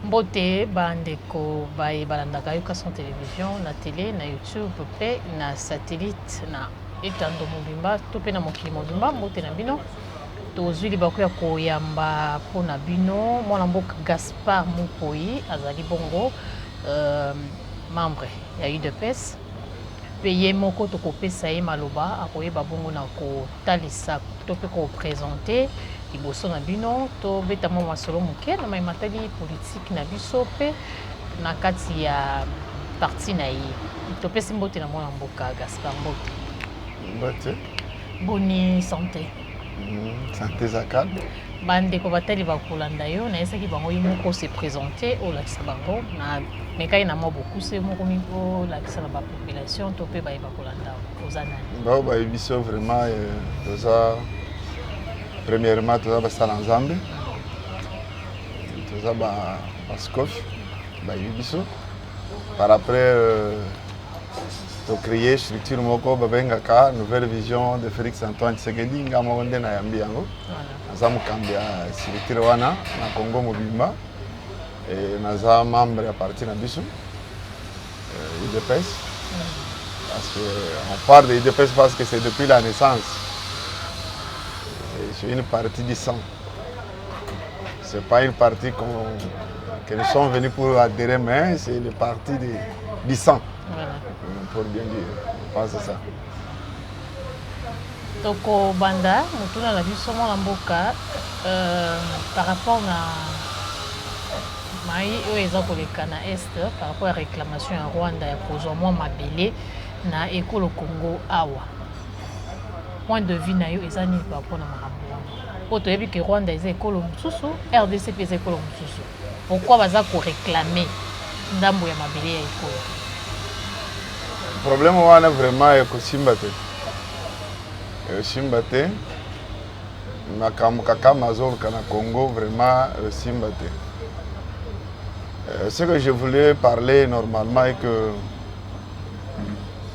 Mbote bandeko baye balandaka yoka son télévision na télé na YouTube pe na satellite na etando mobimba to pe na mokili mobimba mbote na bino tozwi libako ya koyamba mpona bino mwana mboka Gaspard Mupoi azali bongo membre ya UDPS pe ye moko tokopesa ye maloba akoyeba bongo na kotalisa to pe kopresente liboso na bino to beta mwa masolo moke na matali politique na biso pe na kati ya parti na ye topesi mbote na mwana mboka Gaspard Mbote. Mbote. Boni santé. Santé zakad. Bandeko batali bakolanda yo na esaki bango ye moko se présenter olakisa bango na mekai na mwa bokuse moko miko olakisa na bapopulation to pe baye bakolanda oza nani. Bao bayebiso vraiment toza premièrement toza basala nzambe toza baskofi bayebi biso par après tocréer structure moko babengaka nouvelle vision de Félix Antoine Tshisekedi nga moko nde nayambi yango naza mokambi ya structure wana na Congo mobimba naza membre ya parti na biso UDPS parce que on parle de UDPS parce que c'est depuis la naissance. C'est une partie du sang. Ce n'est pas une partie que nous sommes venus pour adhérer, mais c'est une partie du sang. Voilà. Pour bien dire, je pense que c'est ça. Donc, au Banda, nous avons vu seulement la mboka par rapport à par rapport à la réclamation à Rwanda, il y a moins mabélé na école Congo awa. Point de vue na yo ezani par rapport na makambo. Poto yebi que Rwanda eza école mususu, RDC pe eza école mususu. Pourquoi baza ko réclamer ndambo ya mabélé ya école? Le problème wana vraiment est que simbate. Simbate makambo kaka mazol kana Congo vraiment simbate. Ce que je voulais parler normalement est que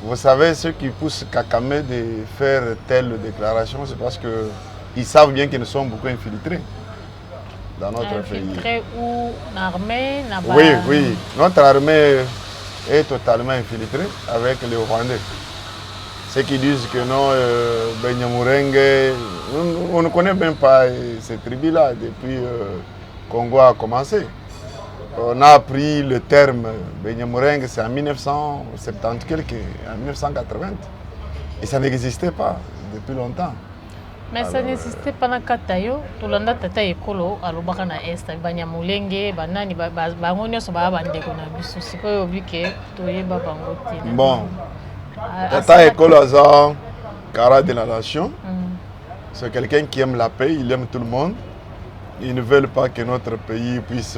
vous savez, ceux qui poussent Kakame de faire telle déclaration, c'est parce qu'ils savent bien que nous sommes beaucoup infiltrés dans notre pays. Infiltrés ou l'armée? Oui, notre armée est totalement infiltrée avec les Rwandais. Ceux qui disent que non, Benyamurenge, on ne connaît même pas ces tribus-là depuis que Congo a commencé. On a appris le terme Benyamurenge, c'est en 1970 quelque, en 1980. Et ça n'existait pas depuis longtemps. Mais ça n'existait pas dans Katayo. Tout le monde tata ekolo alobaka na est Benyamurenge, banani bango nyonso ba bandeko na biso sikoyo obike toyeba bango tina. Bon. Tata ekolo aza cara de la nation. C'est quelqu'un qui aime la paix, il aime tout le monde. Ils ne veulent pas que notre pays puisse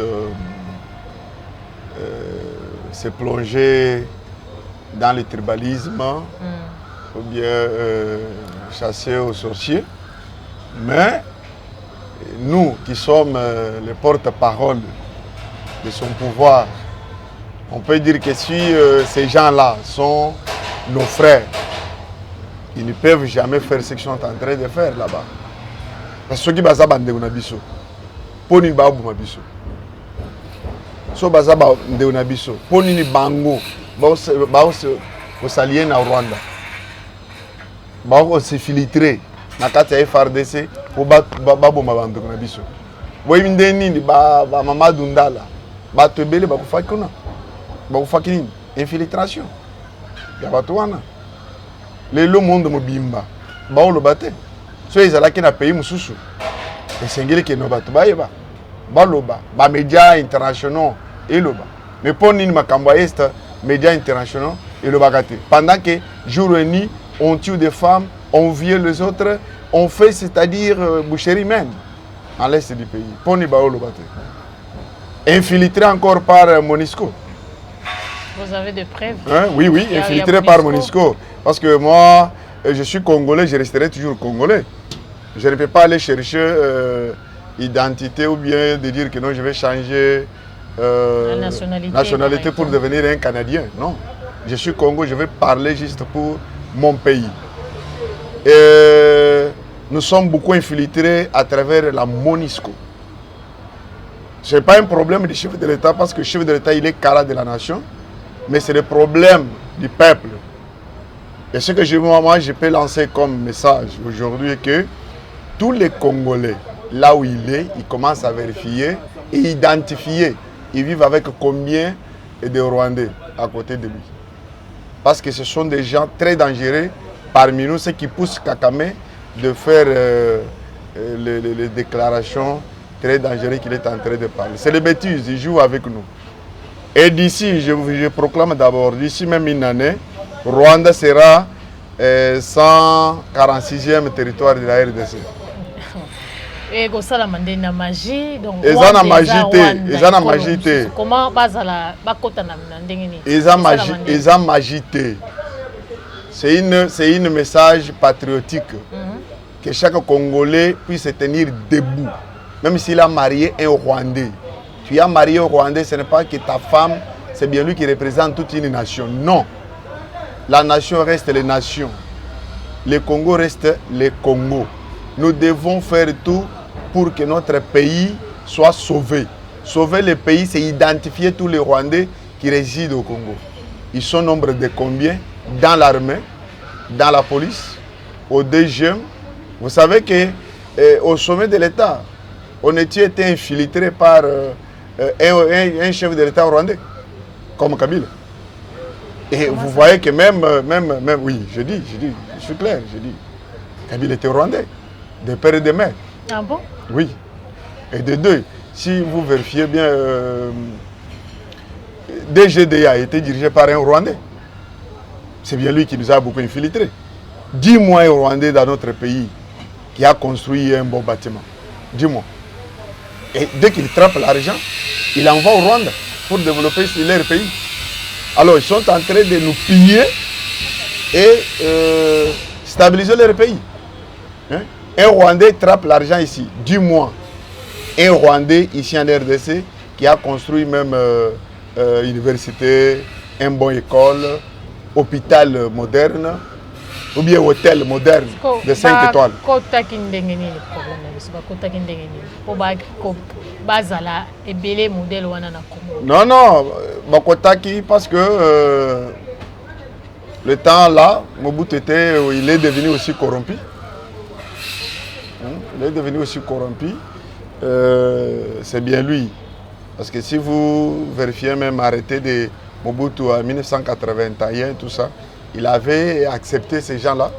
se plonger dans le tribalisme ou bien chasser aux sorciers. Mais nous qui sommes les porte-parole de son pouvoir, on peut dire que si ces gens-là sont nos frères, ils ne peuvent jamais faire ce qu'ils sont en train de faire là-bas. Parce que ceux qui basent bande na biso, poni ba buma biso. So baza ba ndeu na biso poni ni bango ba s'allier na Rwanda ba se filtrer na kati ya FRDC po ba boma bandu na biso boyi ndeni ni ba Mamadou Ndala ba tebele ba kufaki kuna ba kufaki nini infiltration ya bato wana lelo monde mobimba ba olobate so ezalaki na pays mususu esengeli ke no bato bayeba baloba ba médias internationaux et loba mais pour ni makambo est médias internationaux et loba gâté pendant que jour et nuit on tue des femmes, on viole les autres, on fait c'est-à-dire boucherie même en l'est du pays pour ni ba loba infiltré encore par Monisco. Vous avez des preuves? Hein? Oui, infiltré par Monisco parce que moi je suis congolais, je resterai toujours congolais. Je ne peux pas aller chercher identité ou bien de dire que non, je vais changer la nationalité pour devenir un Canadien. Non, je suis Congo, je vais parler juste pour mon pays. Et nous sommes beaucoup infiltrés à travers la Monisco. Ce n'est pas un problème du chef de l'État parce que le chef de l'État, il est cara de la nation, mais c'est le problème du peuple. Et ce que moi, je peux lancer comme message aujourd'hui, que tous les Congolais, là où ils commencent à vérifier et identifier, ils vivent avec combien de Rwandais à côté de lui. Parce que ce sont des gens très dangereux parmi nous, ceux qui poussent Kakame de faire les déclarations très dangereuses qu'il est en train de parler. C'est les bêtises, ils jouent avec nous. Et d'ici, je proclame d'abord, d'ici même une année, Rwanda sera 146e territoire de la RDC. Et ça la magie, donc ils ont magie. Comment bazala bakota na ndengeni? Ils ont magie. C'est une message patriotique que chaque Congolais puisse se tenir debout, même s'il a marié un Rwandais. Tu as marié un Rwandais, ce n'est pas que ta femme, c'est bien lui qui représente toute une nation. Non. La nation reste les nations. Le Congo reste le Congo. Nous devons faire tout pour que notre pays soit sauvé. Sauver le pays, c'est identifier tous les Rwandais qui résident au Congo. Ils sont nombre de combien? Dans l'armée, dans la police, au DGM. Vous savez qu'au sommet de l'État, on était infiltré par un chef de l'État rwandais, comme Kabila. Et vous voyez que même, oui, je suis clair, je dis, Kabila était rwandais, de père et de mère. Ah bon? Oui. Et de deux, si vous vérifiez bien, DGDA a été dirigé par un Rwandais. C'est bien lui qui nous a beaucoup infiltrés. Dis-moi un Rwandais dans notre pays qui a construit un bon bâtiment. Dis-moi. Et dès qu'il trappe l'argent, il envoie au Rwanda pour développer leur pays. Alors, ils sont en train de nous piller et stabiliser leur pays. Hein? Un Rwandais trappe l'argent ici. Dis-moi, un Rwandais ici en RDC qui a construit même université, une bonne école, hôpital moderne, ou bien hôtel moderne de 5 étoiles. Non, non, Bakotaki, parce que le temps là, Mobutu il est devenu aussi corrompu. Il est devenu aussi corrompu. C'est bien lui. Parce que si vous vérifiez même arrêté de Mobutu en 1981, tout ça, il avait accepté ces gens-là.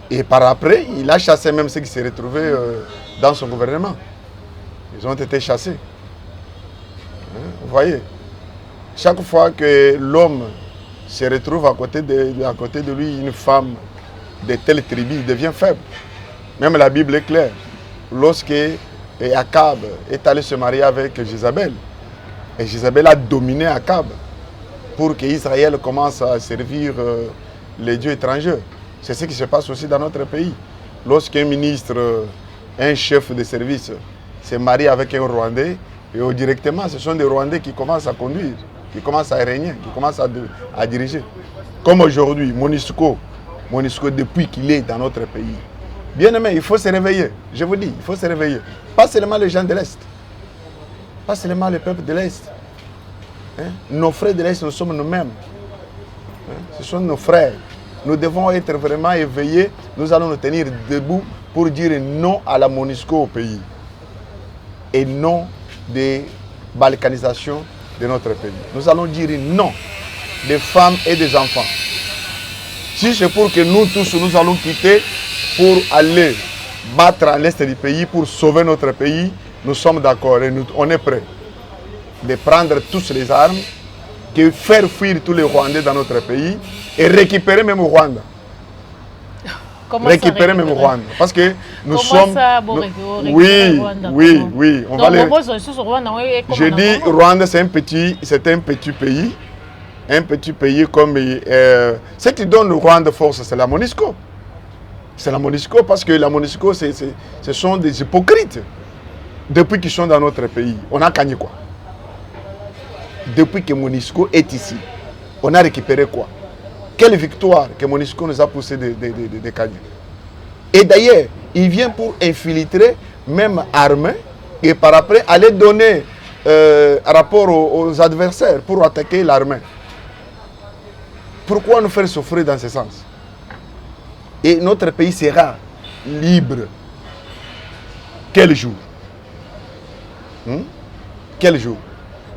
Et par après, il a chassé même ceux qui se retrouvaient dans son gouvernement. Ils ont été chassés. Vous voyez, chaque fois que l'homme se retrouve à côté de lui, une femme de telle tribu, il devient faible. Même la Bible est claire. Lorsque Akab est allé se marier avec Jézabel, et Jézabel a dominé Akab pour qu'Israël commence à servir les dieux étrangers. C'est ce qui se passe aussi dans notre pays. Lorsqu'un ministre, un chef de service se marie avec un Rwandais, et directement, ce sont des Rwandais qui commencent à conduire, qui commencent à régner, qui commencent à diriger. Comme aujourd'hui, MONUSCO, depuis qu'il est dans notre pays. Bien aimé, il faut se réveiller. Je vous dis, il faut se réveiller. Pas seulement les gens de l'Est. Pas seulement le peuple de l'Est. Hein? Nos frères de l'Est, nous sommes nous-mêmes. Hein? Ce sont nos frères. Nous devons être vraiment éveillés. Nous allons nous tenir debout pour dire non à la MONUSCO au pays. Et non des balkanisations de notre pays. Nous allons dire non des femmes et des enfants. Si c'est pour que nous tous, nous allons quitter pour aller battre à l'est du pays, pour sauver notre pays, nous sommes d'accord et on est prêts de prendre tous les armes, de faire fuir tous les Rwandais dans notre pays et récupérer même au Rwanda. Récupérer même au Rwanda. Parce que nous sommes... Oui, on va les... Je dis Rwanda, c'est un petit pays. Un petit pays comme... ce qui donne au Rwanda force, c'est la MONUSCO. C'est la MONUSCO parce que la MONUSCO, ce sont des hypocrites. Depuis qu'ils sont dans notre pays, on a gagné quoi? Depuis que MONUSCO est ici, on a récupéré quoi? Quelle victoire que MONUSCO nous a poussé de gagner. Et d'ailleurs, il vient pour infiltrer, même armé, et par après aller donner rapport aux adversaires pour attaquer l'armée. Pourquoi nous faire souffrir dans ce sens? Et notre pays sera libre. Quel jour? Quel jour?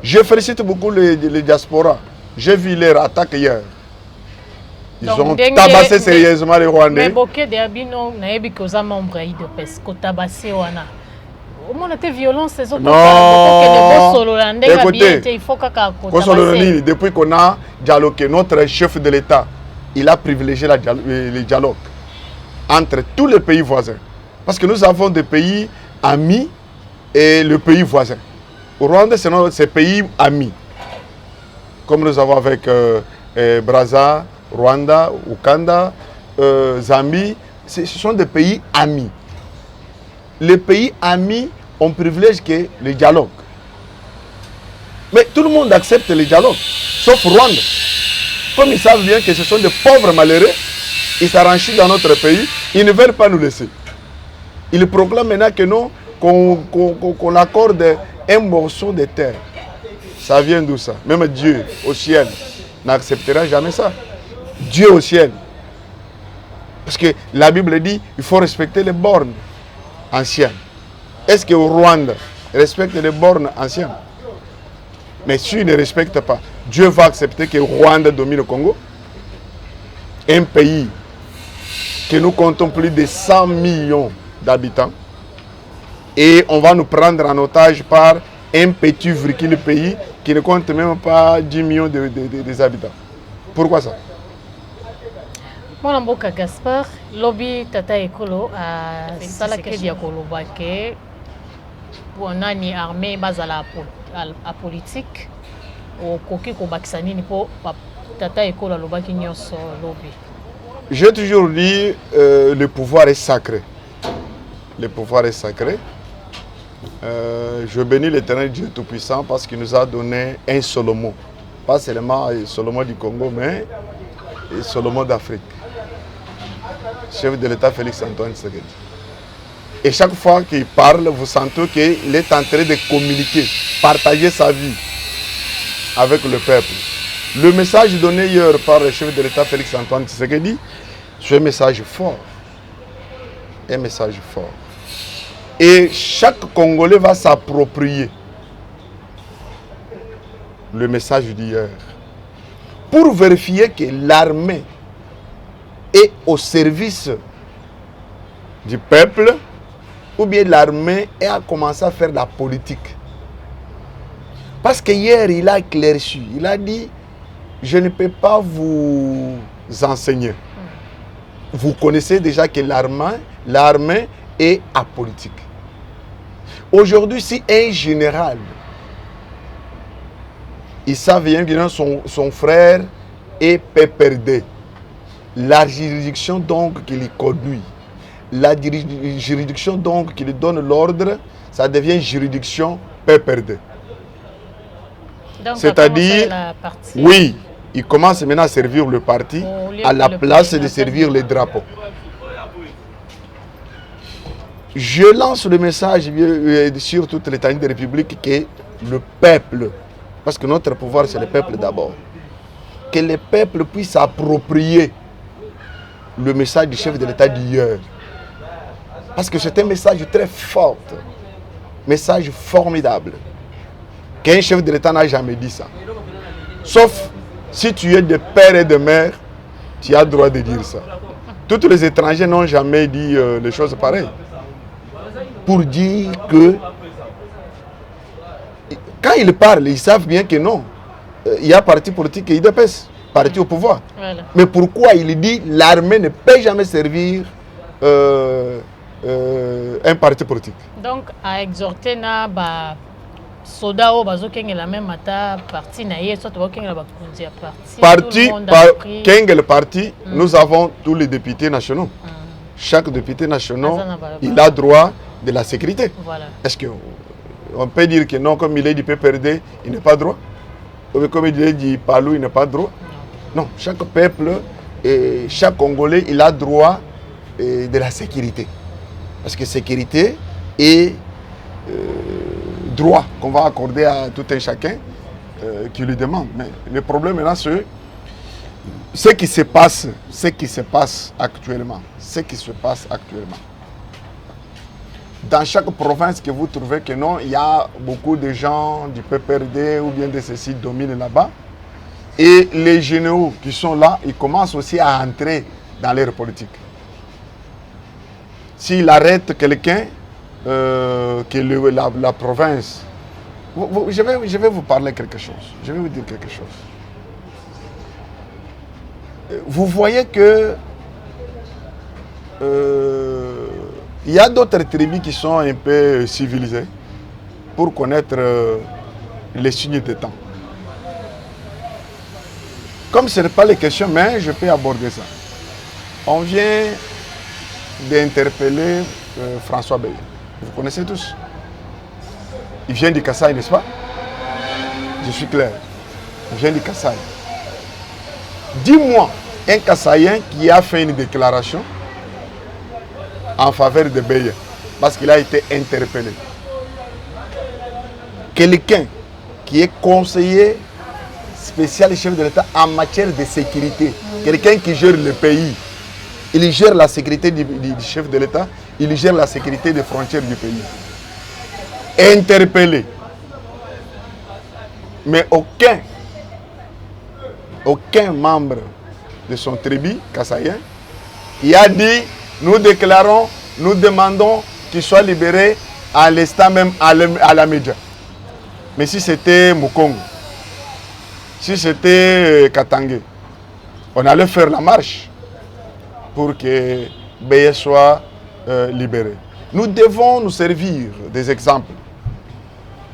Je félicite beaucoup les diasporas. J'ai vu leur attaque hier. Ils ont tabassé sérieusement les Rwandais. Mais beaucoup de Abino, naebi que aux membres de PES, que tabassé wana. Au moins, la violence, c'est autres. Non. Écoutez, il faut depuis qu'on a dialogué, notre chef de l'État, il a privilégié le dialogue entre tous les pays voisins. Parce que nous avons des pays amis et le pays voisin. Au Rwanda, c'est pays amis. Comme nous avons avec Brazza, Rwanda, Ouganda, Zambie, ce sont des pays amis. Les pays amis ont privilège que le dialogue. Mais tout le monde accepte le dialogue, sauf Rwanda. Comme ils savent bien que ce sont des pauvres malheureux, ils s'arrangent dans notre pays, ils ne veulent pas nous laisser. Ils proclament maintenant que non, qu'on accorde un morceau de terre. Ça vient d'où ça? Même Dieu au ciel n'acceptera jamais ça. Dieu au ciel. Parce que la Bible dit il faut respecter les bornes anciennes. Est-ce que au Rwanda respecte les bornes anciennes? Mais s'il ne respecte pas, Dieu va accepter que le Rwanda domine le Congo? Un pays que nous comptons plus de 100 millions d'habitants. Et on va nous prendre en otage par un petit vricule pays qui ne compte même pas 10 millions d'habitants. Pourquoi ça? Mon amboka Gaspard, lobby tata ekolo à salakedi ya koloba ke bonani armée bazala à politique au koki ko bakisani ni po tata ekolo lobaki nyonso lobby. J'ai toujours dit le pouvoir est sacré. Le pouvoir est sacré. Je bénis l'Éternel Dieu Tout-Puissant parce qu'il nous a donné un Solomon. Pas seulement Solomon du Congo, mais Solomon d'Afrique. Chef de l'État Félix Antoine Tshisekedi. Et chaque fois qu'il parle, vous sentez qu'il est en train de communiquer, partager sa vie avec le peuple. Le message donné hier par le chef de l'État Félix Antoine Tshisekedi, c'est un message fort. Un message fort. Et chaque Congolais va s'approprier le message d'hier pour vérifier que l'armée est au service du peuple ou bien l'armée a commencé à faire la politique. Parce que hier, il a éclairci, il a dit, je ne peux pas vous enseigner. Vous connaissez déjà que l'armée est apolitique. Aujourd'hui, si un général, il savait bien que son frère est PPRD, la juridiction donc qui le conduit, la juridiction donc qui lui donne l'ordre, ça devient juridiction PPRD. C'est-à-dire, oui, il commence maintenant à servir le parti à la place de servir les drapeaux. Je lance le message sur toute l'étendue de la République que le peuple, parce que notre pouvoir c'est le peuple d'abord, que le peuple puisse s'approprier le message du chef de l'État d'hier. Parce que c'est un message très fort, message formidable, qu'un chef de l'État n'a jamais dit ça. Sauf si tu es de père et de mère, tu as le droit de dire ça. Tous les étrangers n'ont jamais dit les choses pareilles. Pour dire que quand ils parlent, ils savent bien que non. Il y a parti politique et IDPS, parti au pouvoir. Voilà. Mais pourquoi il dit l'armée ne peut jamais servir un parti politique? Donc, à exhorter na ba soda o bazo kengela même ata parti na ye soit kengela ba kundi parti kengel parti, nous avons tous les députés nationaux. Chaque député national, il a droit de la sécurité. Voilà. Est-ce qu'on peut dire que non, comme il est du PPRD, il n'a pas droit? Ou comme il est du Palou, il n'a pas droit? Non, chaque peuple et chaque Congolais, il a droit de la sécurité. Parce que sécurité est droits qu'on va accorder à tout un chacun qui lui demande. Mais le problème maintenant, c'est ce qui se passe actuellement. Dans chaque province que vous trouvez que non, il y a beaucoup de gens du PPRD ou bien de ceci dominent là-bas. Et les généraux qui sont là, ils commencent aussi à entrer dans leur politique. S'il arrête quelqu'un, que la province... Je vais vous parler quelque chose. Je vais vous dire quelque chose. Vous voyez que il y a d'autres tribus qui sont un peu civilisées pour connaître les signes des temps. Comme ce n'est pas les questions, mais je peux aborder ça. On vient d'interpeller François Beye. Vous connaissez tous. Il vient du Kasaï, n'est-ce pas? Je suis clair. Il vient du Kasaï. Dis-moi un Kassaïen qui a fait une déclaration en faveur de Beye parce qu'il a été interpellé. Quelqu'un qui est conseiller spécial chef de l'État en matière de sécurité. Quelqu'un qui gère le pays. Il gère la sécurité du chef de l'État, il gère la sécurité des frontières du pays. Interpellé. Mais aucun membre de son tribu kassaïen, il a dit, nous déclarons, nous demandons qu'il soit libéré à l'instant même à la média. Mais si c'était Mukongo, si c'était Katangé, on allait faire la marche pour que Beye soit libéré. Nous devons nous servir des exemples.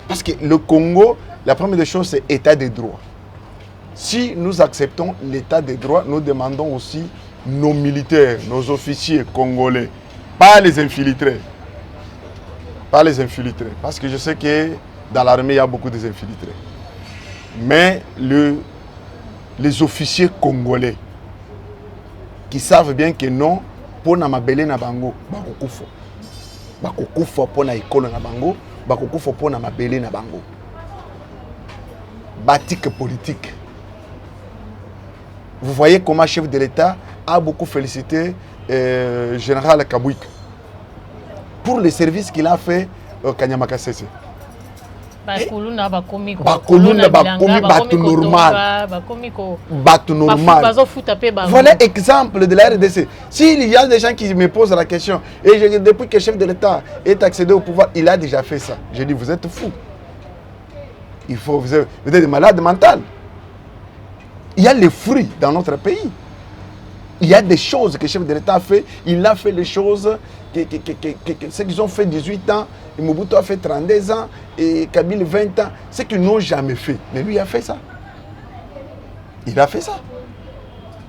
Parce que le Congo, la première des choses, c'est l'état des droits. Si nous acceptons l'état des droits, nous demandons aussi nos militaires, nos officiers congolais, pas les infiltrés. Pas les infiltrés. Parce que je sais que dans l'armée, il y a beaucoup d'infiltrés. Mais les officiers congolais qui savent bien que non, pour na mabele na bango, bakokufo. Bakokufo pour na école na bango, bakokufo pour na mabele na bango. Batique politique. Vous voyez comment le chef de l'État a beaucoup félicité général Kabouik pour le service qu'il a fait au Kanyamaka Sese. Bakoluna bakomi batu normal. Batu normal. Voilà l'exemple de la RDC. S'il y a des gens qui me posent la question, et depuis que le chef de l'État est accédé au pouvoir, il a déjà fait ça. Je dis, vous êtes fous. Vous êtes des malades mentaux. Il y a les fruits dans notre pays. Il y a des choses que le chef de l'État a fait. Il a fait les choses ceux qui ont fait 18 ans, et Mobutu a fait 32 ans, et Kabila 20 ans, ce qu'ils n'ont jamais fait. Mais lui a fait ça. Il a fait ça.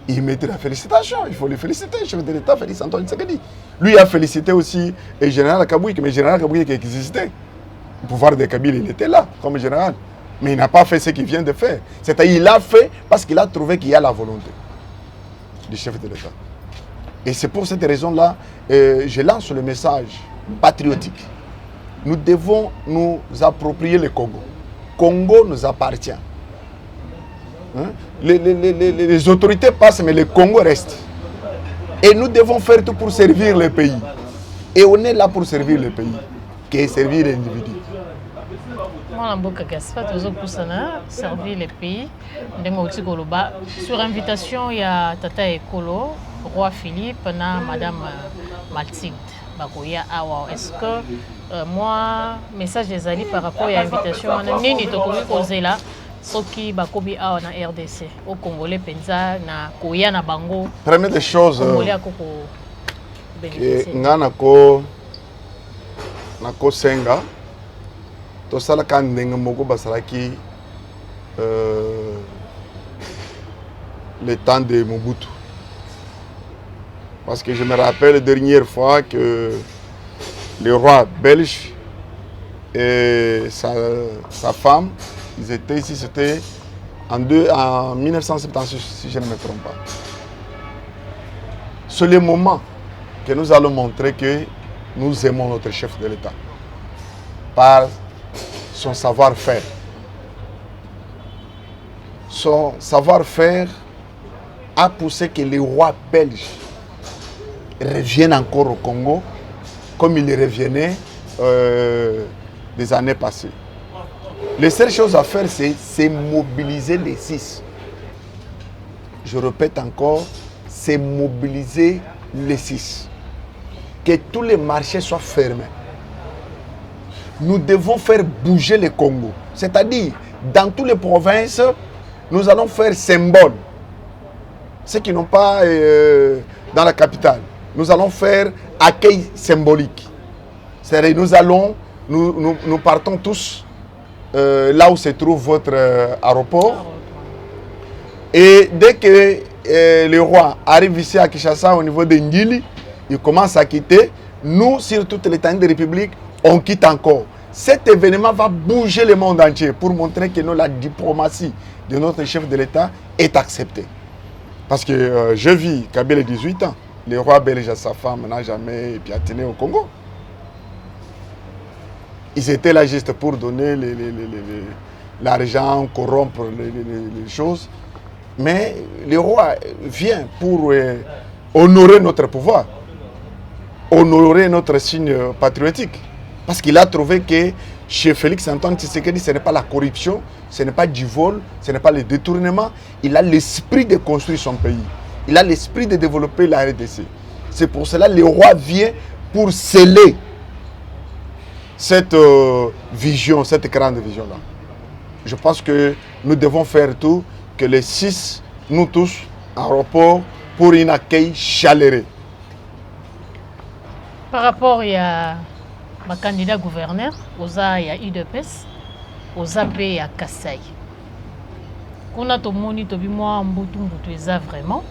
Il mérite la félicitation. Il faut le féliciter. Le chef de l'État, Félix Antoine Tshisekedi. Lui a félicité aussi le général Kabouik, mais le général Kabouik qui existait. Le pouvoir de Kabila, il était là comme général. Mais il n'a pas fait ce qu'il vient de faire. C'est-à-dire qu'il a fait parce qu'il a trouvé qu'il y a la volonté du chef de l'État. Et c'est pour cette raison-là, je lance le message patriotique. Nous devons nous approprier le Congo. Congo nous appartient. Hein? Les autorités passent, mais le Congo reste. Et nous devons faire tout pour servir le pays. Et on est là pour servir le pays, qui est servir l'individu. Servir le pays. Sur invitation, il y a Tata Ekolo, Roi Philippe, na Madame Mathilde Bakoya Awa. Est-ce que moi, message des alliés par rapport à l'invitation, Nini Tokomi Kozela, Soki Bakobi Awa na RDC, au Congolais Penza, na Koya na Bango. Première des choses, Congolais à Koko bénéficier. Nako Senga. Tout ça, quand Nengamoko Basaraki, le temps de Mobutu. Parce que je me rappelle la dernière fois que le roi belge et sa femme, ils étaient ici, c'était en 1976, si je ne me trompe pas. C'est le moment que nous allons montrer que nous aimons notre chef de l'État. Par son savoir-faire. Son savoir-faire a poussé que les rois belges reviennent encore au Congo comme ils revenaient des années passées. Les seules choses à faire, c'est mobiliser les 6. Je répète encore, c'est mobiliser les 6. Que tous les marchés soient fermés. Nous devons faire bouger le Congo. C'est-à-dire, dans toutes les provinces, nous allons faire symbole. Ceux qui n'ont pas dans la capitale, nous allons faire accueil symbolique. C'est-à-dire, nous partons tous là où se trouve votre aéroport. Et dès que le roi arrive ici à Kinshasa au niveau de Ngili, il commence à quitter. Nous, sur toute l'étendue de la République, on quitte encore. Cet événement va bouger le monde entier pour montrer que la diplomatie de notre chef de l'État est acceptée. Parce que je vis Kabila 18 ans. Le roi belge et sa femme n'ont jamais piétiné au Congo. Ils étaient là juste pour donner l'argent, corrompre les choses. Mais le roi vient pour honorer notre pouvoir, honorer notre signe patriotique. Parce qu'il a trouvé que chez Félix Antoine Tshisekedi, ce n'est pas la corruption, ce n'est pas du vol, ce n'est pas le détournement. Il a l'esprit de construire son pays. Il a l'esprit de développer la RDC. C'est pour cela que le roi vient pour sceller cette vision, cette grande vision-là. Je pense que nous devons faire tout, que les 6, nous tous, en rapport pour un accueil chaleureux. Par rapport à ma candidat gouverneur, aux a ya UDPS, aux AP à Kassai. Qu'on a tout moni to bi moi mbutu eza vraiment.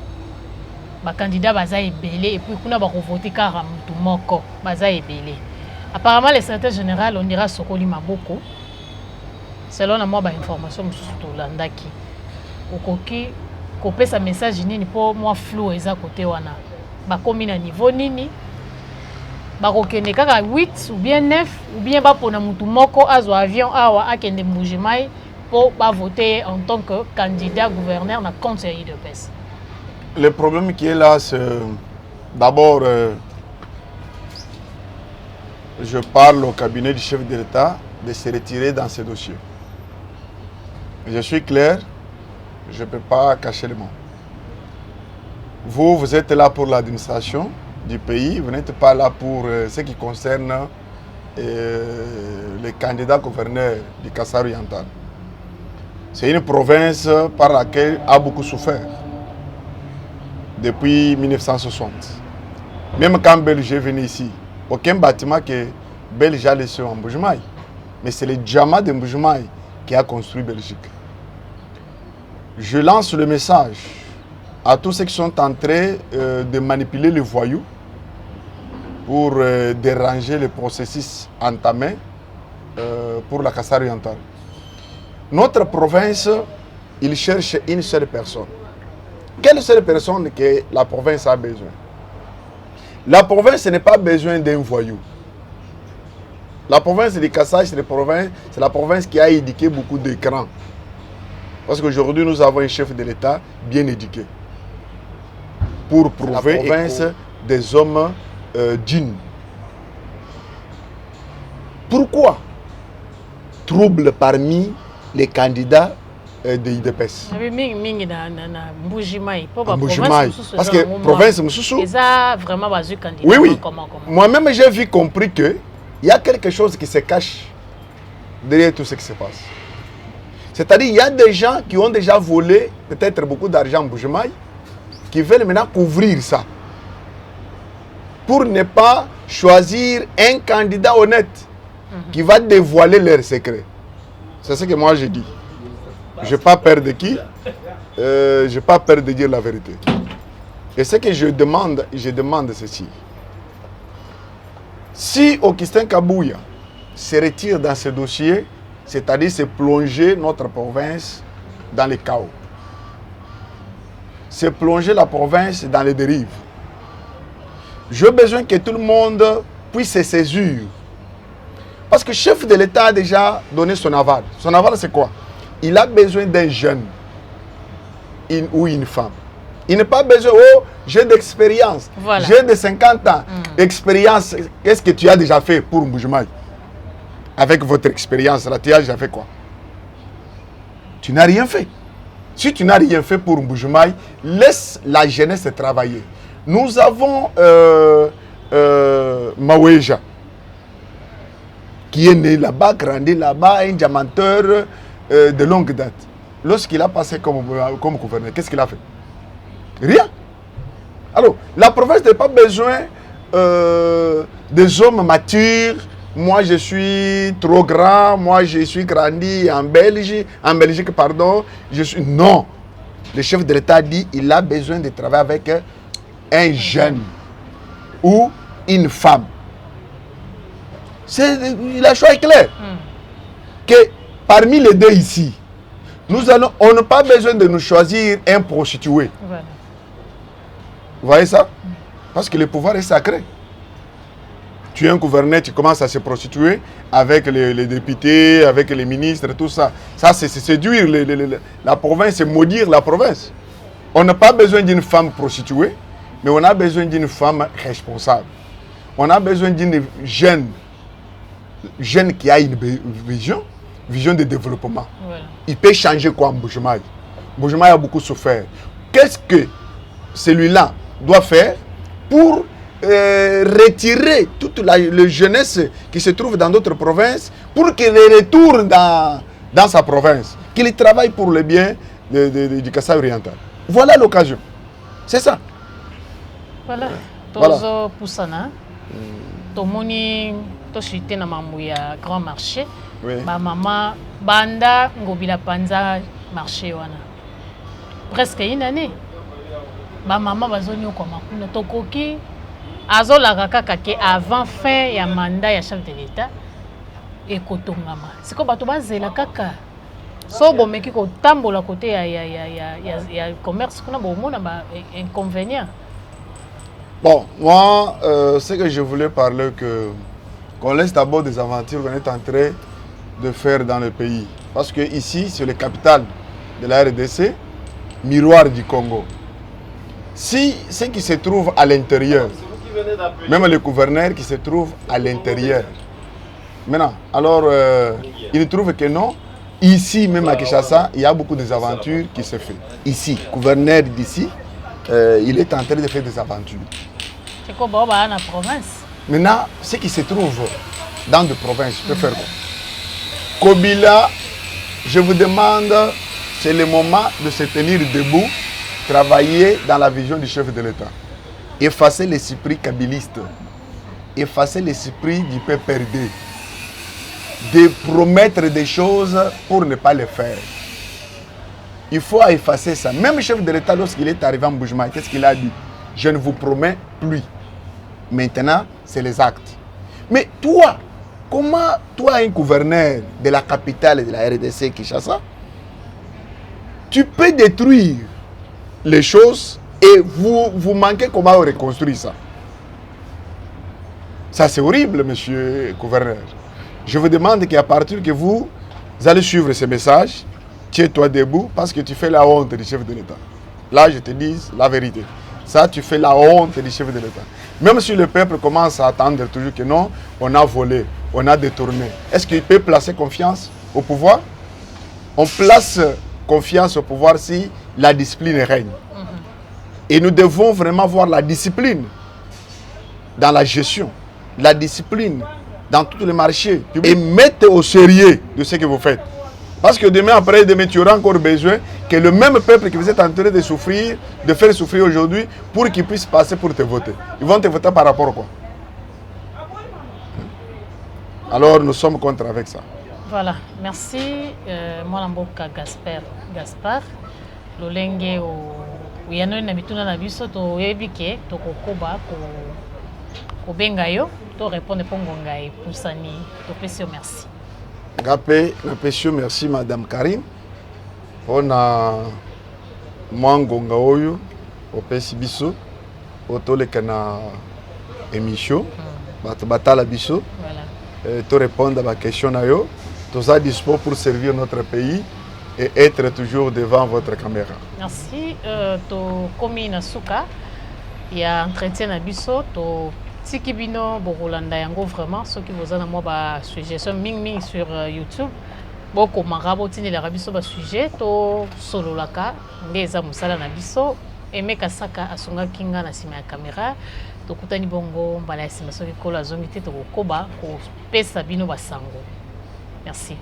Ma candidat baza ebelé et puis qu'on a voté car mbutu moko baza ebelé. Apparemment le secrétaire général on dira Sokoli Maboko. Selon moi ba information mususu to landaki. Okoki kopesa message nini pour moi flou eza côté wana. Ba komi na niveau nini? Bakokende kaka 8 ou bien 9 ou bien bapona mutu moko azwa avion awa akende Mbujimai pour voter en tant que candidat gouverneur na conseil de PES. Le problème qui est là, c'est d'abord, je parle au cabinet du chef de l'État de se retirer dans ce dossier. Je suis clair, je ne peux pas cacher le mot. Vous êtes là pour l'administration du pays, vous n'êtes pas là pour ce qui concerne les candidats gouverneurs du Kassai-Oriental. C'est une province par laquelle a beaucoup souffert depuis 1960. Même quand Belge est venu ici, aucun bâtiment que Belge a laissé en Mbujimai. Mais c'est le Djama de Mbujimai qui a construit Belgique. Je lance le message à tous ceux qui sont en train de manipuler les voyous pour déranger le processus entamé pour la Kassai-Orientale. Notre province, il cherche une seule personne. Quelle seule personne que la province a besoin? La province n'a pas besoin d'un voyou. La province de Kassai, c'est la province qui a éduqué beaucoup d'écrans. Parce qu'aujourd'hui, nous avons un chef de l'État bien éduqué. Pour prouver la province des hommes dignes. Pourquoi trouble parmi les candidats de l'IDPS? Parce que la province Moussoussou. Oui, oui. Moi-même, j'ai vu compris qu'il y a quelque chose qui se cache derrière tout ce qui se passe. C'est-à-dire qu'il y a des gens qui ont déjà volé peut-être beaucoup d'argent en Mbujimai, qui veulent maintenant couvrir ça. Pour ne pas choisir un candidat honnête qui va dévoiler leurs secrets. C'est ce que moi je dis. Je n'ai pas peur de qui, je n'ai pas peur de dire la vérité. Et ce que je demande ceci. Si Augustin Kabouya se retire dans ce dossier, c'est-à-dire se plonger notre province dans le chaos, se plonger la province dans les dérives, j'ai besoin que tout le monde puisse se saisir Parce que le chef de l'État a déjà donné son aval. Son aval, c'est quoi? Il a besoin d'un jeune ou une femme. Il n'a pas besoin, oh, j'ai d'expérience, Voilà. j'ai de 50 ans. Expérience, qu'est-ce que tu as déjà fait pour Mbujimaï? Avec votre expérience, là, tu as déjà fait quoi? Tu n'as rien fait. Si tu n'as rien fait pour Mbujimaï, laisse la jeunesse travailler. Nous avons Maweja, qui est né là-bas, grandi là-bas, un diamanteur de longue date. Lorsqu'il a passé comme gouverneur, qu'est-ce qu'il a fait? Rien. Alors, la province n'a pas besoin des hommes matures. Moi, je suis trop grand. Moi, je suis grandi en Belgique, pardon. Je suis... Non. Le chef de l'État dit qu'il a besoin de travailler avec un jeune ou une femme. Le choix est clair. Que parmi les deux ici, on n'a pas besoin de nous choisir un prostitué. Voilà. Vous voyez ça? Parce que le pouvoir est sacré. Tu es un gouverneur, tu commences à se prostituer avec les députés, avec les ministres, tout ça. Ça, c'est séduire la province, c'est maudire la province. On n'a pas besoin d'une femme prostituée, mais on a besoin d'une femme responsable. On a besoin d'une jeune qui a une vision de développement. Voilà. Il peut changer quoi en Mbujimaï? Mbujimaï a beaucoup souffert. Qu'est-ce que celui-là doit faire pour retirer toute la jeunesse qui se trouve dans d'autres provinces pour qu'il retourne dans sa province, qu'il travaille pour le bien du Kasaï oriental? Voilà l'occasion. C'est ça. Voilà. Tozo Poussana. Tomoni toshite na mambo ya grand marché. Oui. Ba mama banda ngobila panza marché wana. Presque une année. Ba mama bazoni kwa makuna tokoki azolaka kaka ke avant fin ya mandat ya chef de l'État ekotongama. Siko bato bazela kaka. So bomeki ko tambola côté ya commerce kuna bomona ba inconvénient. Bon, moi, ce que je voulais parler, qu'on laisse d'abord des aventures qu'on est en train de faire dans le pays. Parce que ici, c'est la capitale de la RDC, miroir du Congo. Si ce qui se trouve à l'intérieur, même le gouverneur qui se trouve à l'intérieur, maintenant, alors, il trouve que non, ici, même à Kinshasa, il y a beaucoup d'aventures qui se font. Ici, gouverneur d'ici, il est en train de faire des aventures. C'est quoi dans la province? Maintenant, ce qui se trouve dans des provinces, je peux faire quoi? Kobila, je vous demande, c'est le moment de se tenir debout, travailler dans la vision du chef de l'État. Effacer l'esprit kabiliste, effacer l'esprit du PPRD, de promettre des choses pour ne pas les faire. Il faut effacer ça. Même le chef de l'État, lorsqu'il est arrivé en Mbujimaï, qu'est-ce qu'il a dit? Je ne vous promets plus. Maintenant, c'est les actes. Mais toi, comment toi, un gouverneur de la capitale de la RDC, Kinshasa, tu peux détruire les choses et vous manquez comment reconstruire ça? Ça, c'est horrible, monsieur le gouverneur. Je vous demande qu'à partir que vous allez suivre ce message, tiens-toi debout parce que tu fais la honte du chef de l'État. Là, je te dis la vérité. Ça, tu fais la honte du chef de l'État. Même si le peuple commence à attendre toujours que non, on a volé, on a détourné. Est-ce qu'il peut placer confiance au pouvoir? On place confiance au pouvoir si la discipline règne. Et nous devons vraiment voir la discipline dans la gestion, la discipline dans tous les marchés et mettre au sérieux de ce que vous faites. Parce que demain, après demain, tu auras encore besoin que le même peuple que vous êtes en train de souffrir, de faire souffrir aujourd'hui, pour qu'ils puissent passer pour te voter. Ils vont te voter par rapport à quoi? Alors nous sommes contre avec ça. Voilà, merci. Moi, Lamboka Gaspard, Lolenge au Yano Nabituna Nabiso, to Ebike, to Kokoba, ko Bengayo, to répondre pour Ngongaï, pour Sani, to Pessio, merci. Gapé, merci Madame Karim. On a Mwangonga Oyo, au Pessibiso, au Tolekana émission, Batala Biso. Voilà. te répondre à ma question. Tout ça dispo pour servir notre pays et être toujours devant votre caméra. Merci. To komi na suka ya entretien na biso to tiki bino bokolanda yango vraiment soki boza na mwa ba suggestion mingi sur YouTube boko marabo tinelaka biso ba sujet to sololaka nde eza mosala na biso Emeka Saka asungaki nga na nsima ya caméra tokutani bongo mbala ya nsima soki kolo azongi te tokokoba kopesa bino basango. Merci.